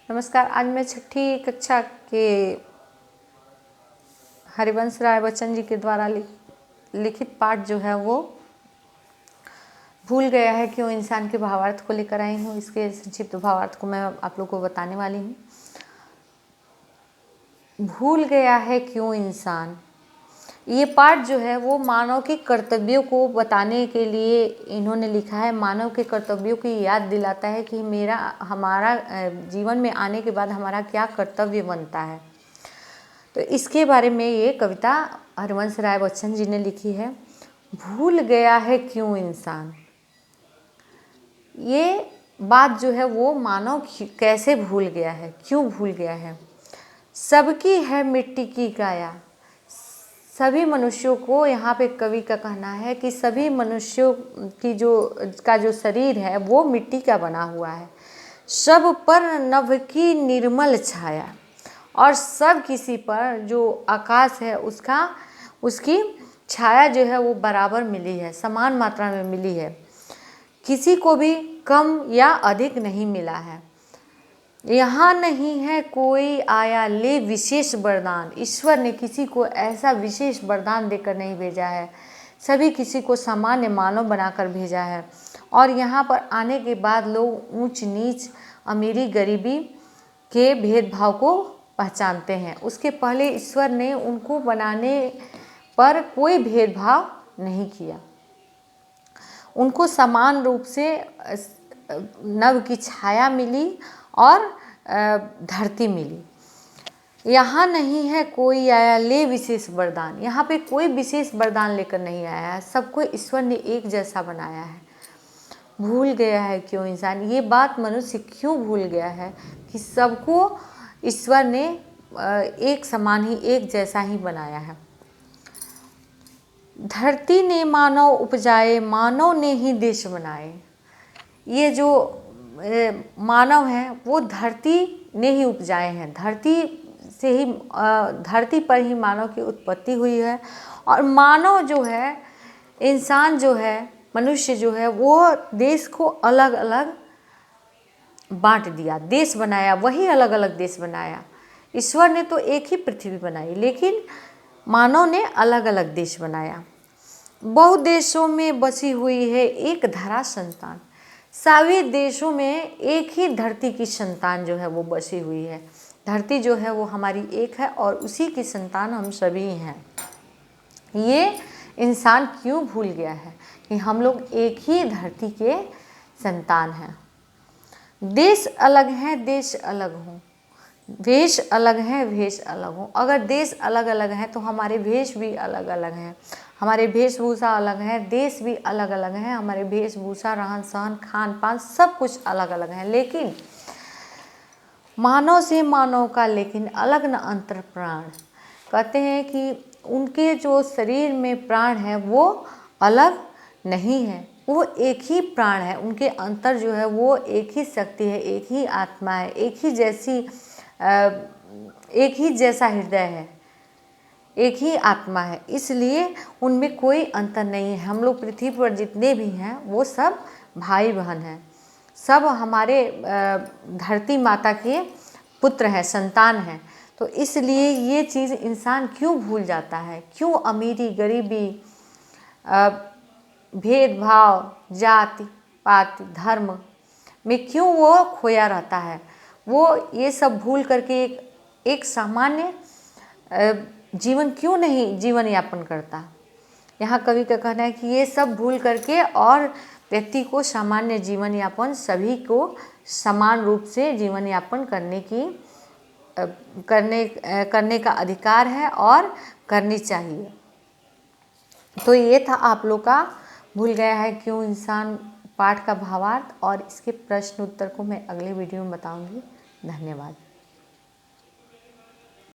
नमस्कार। आज मैं छठी कक्षा के हरिवंश राय बच्चन जी के द्वारा लिखित पाठ जो है वो भूल गया है क्यों इंसान के भावार्थ को लेकर आई हूँ। इसके संक्षिप्त भावार्थ को मैं आप लोग को बताने वाली हूँ। भूल गया है क्यों इंसान, ये पाठ जो है वो मानव के कर्तव्यों को बताने के लिए इन्होंने लिखा है। मानव के कर्तव्यों की याद दिलाता है कि हमारा जीवन में आने के बाद हमारा क्या कर्तव्य बनता है। तो इसके बारे में ये कविता हरिवंश राय बच्चन जी ने लिखी है। भूल गया है क्यों इंसान, ये बात जो है वो मानव कैसे भूल गया है, क्यों भूल गया है। सबकी है मिट्टी की काया, सभी मनुष्यों को, यहाँ पे कवि का कहना है कि सभी मनुष्यों की जो शरीर है वो मिट्टी का बना हुआ है। सब पर नभ की निर्मल छाया, और सब किसी पर जो आकाश है उसकी छाया जो है वो बराबर मिली है, समान मात्रा में मिली है। किसी को भी कम या अधिक नहीं मिला है। यहाँ नहीं है कोई आया ले विशेष वरदान, ईश्वर ने किसी को ऐसा विशेष वरदान देकर नहीं भेजा है। सभी किसी को सामान्य मानव बनाकर भेजा है। और यहाँ पर आने के बाद लोग ऊंच नीच, अमीरी गरीबी के भेदभाव को पहचानते हैं। उसके पहले ईश्वर ने उनको बनाने पर कोई भेदभाव नहीं किया, उनको समान रूप से नभ की छाया मिली और धरती मिली। यहाँ नहीं है कोई आया ले विशेष वरदान, यहाँ पे कोई विशेष वरदान लेकर नहीं आया है, सबको ईश्वर ने एक जैसा बनाया है। भूल गया है क्यों इंसान, ये बात मनुष्य क्यों भूल गया है कि सबको ईश्वर ने एक समान ही, एक जैसा ही बनाया है। धरती ने मानव उपजाए, मानव ने ही देश बनाए। ये जो मानव है वो धरती ने ही उपजाए हैं, धरती पर ही मानव की उत्पत्ति हुई है। और मानव जो है, इंसान जो है, मनुष्य जो है वो देश को अलग अलग बांट दिया, देश बनाया, वही अलग अलग देश बनाया। ईश्वर ने तो एक ही पृथ्वी बनाई, लेकिन मानव ने अलग अलग देश बनाया। बहु देशों में बसी हुई है एक धरा संतान, सभी देशों में एक ही धरती की संतान जो है वो बसी हुई है। धरती जो है वो हमारी एक है और उसी की संतान हम सभी हैं। ये इंसान क्यों भूल गया है कि हम लोग एक ही धरती के संतान हैं। देश अलग है, देश अलग हो, वेश अलग है, वेश अलग हो। अगर देश अलग अलग है तो हमारे वेश भी अलग अलग हैं, हमारे वेशभूषा अलग है, देश भी अलग अलग है, हमारे वेशभूषा, रहन सहन, खान पान सब कुछ अलग अलग है। लेकिन मानव से मानव का लेकिन अलग न अंतर प्राण। कहते हैं कि उनके जो शरीर में प्राण है वो अलग नहीं है, वो एक ही प्राण है। उनके अंतर जो है वो एक ही शक्ति है, एक ही आत्मा है, एक ही जैसा हृदय है, एक ही आत्मा है। इसलिए उनमें कोई अंतर नहीं है। हम लोग पृथ्वी पर जितने भी हैं वो सब भाई बहन हैं, सब हमारे धरती माता के पुत्र हैं, संतान हैं। तो इसलिए ये चीज़ इंसान क्यों भूल जाता है, क्यों अमीरी गरीबी, भेदभाव, जाति पाति धर्म में क्यों वो खोया रहता है। वो ये सब भूल करके एक सामान्य जीवन क्यों नहीं जीवन यापन करता। यहाँ कवि का कहना है कि ये सब भूल करके और व्यक्ति को सामान्य जीवन यापन, सभी को समान रूप से जीवन यापन करने का अधिकार है और करनी चाहिए। तो ये था आप लोग का भूल गया है क्यों इंसान पाठ का भावार्थ, और इसके प्रश्न उत्तर को मैं अगले वीडियो में बताऊंगी। धन्यवाद।